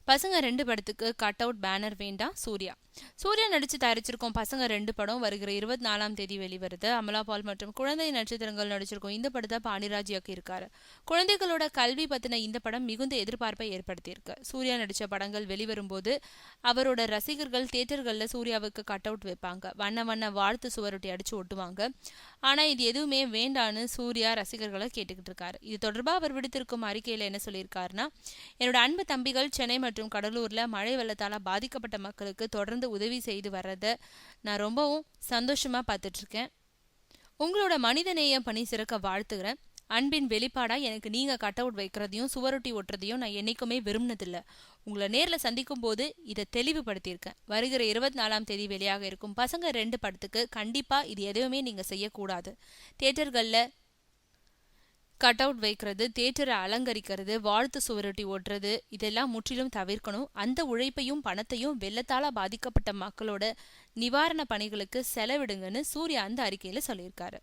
பசங்க 2 படத்துக்கு cut out banner வேண்டாம் சூர்யா நடிச்சு தயாரிச்சிருக்கோம் பசங்க 2 படம் வருகிற 24ஆம் தேதி வெளிவருது. அமலா பால் மற்றும் குழந்தை நட்சத்திரங்கள் நடிச்சிருக்கோம் இந்த படத்தை பாண்டிராஜ் இயக்கியிருக்காரு. குழந்தைகளோட கல்வி பத்தின இந்த படம் மிகுந்த எதிர்பார்ப்பை ஏற்படுத்தியிருக்கு. சூர்யா நடிச்ச படங்கள் வெளிவரும்போது அவரோட ரசிகர்கள் தியேட்டர்கள்ல சூர்யாவுக்கு கட் அவுட் வைப்பாங்க, வண்ண வண்ண வாழ்த்து சுவரொட்டி அடிச்சு ஒட்டுவாங்க. ஆனா இது எதுவுமே வேண்டான்னு சூர்யா ரசிகர்களை கேட்டுக்கிட்டு இருக்காரு. இது தொடர்பாக அவர் விடுத்திருக்கும் அறிக்கையில என்ன சொல்லியிருக்காருன்னா, என்னோட அன்பு தம்பிகள் சென்னை மற்றும் கடலூர்ல மழை வெள்ளத்தால பாதிக்கப்பட்ட மக்களுக்கு தொடர்ந்து உதவி செய்து வர்றத நான் ரொம்பவும் சந்தோஷமா பார்த்துட்டு இருக்கேன். உங்களோட மனிதநேயம் பணி சிறக்க வாழ்த்துகிறேன். அன்பின் வெளிப்பாடா எனக்கு நீங்க கட் அவுட் வைக்கிறதையும் சுவரொட்டி ஒட்டுறதையும் நான் என்னைக்குமே விரும்பினதில்லை. உங்களை நேரில் சந்திக்கும் போது இதை தெளிவுபடுத்தியிருக்கேன். வருகிற 24ஆம் தேதி வெளியாக இருக்கும் பசங்க 2 படத்துக்கு கண்டிப்பா இது எதுவுமே நீங்க செய்யக்கூடாது. தியேட்டர்கள்ல கட் அவுட் வைக்கிறது, தியேட்டரை அலங்கரிக்கிறது, வாழ்த்து சுவரொட்டி ஓட்டுறது இதெல்லாம் முற்றிலும் தவிர்க்கணும். அந்த உழைப்பையும் பணத்தையும் வெள்ளத்தால பாதிக்கப்பட்ட மக்களோட நிவாரண பணிகளுக்கு செலவிடுங்கன்னு சூர்யா அந்த அறிக்கையில சொல்லியிருக்காரு.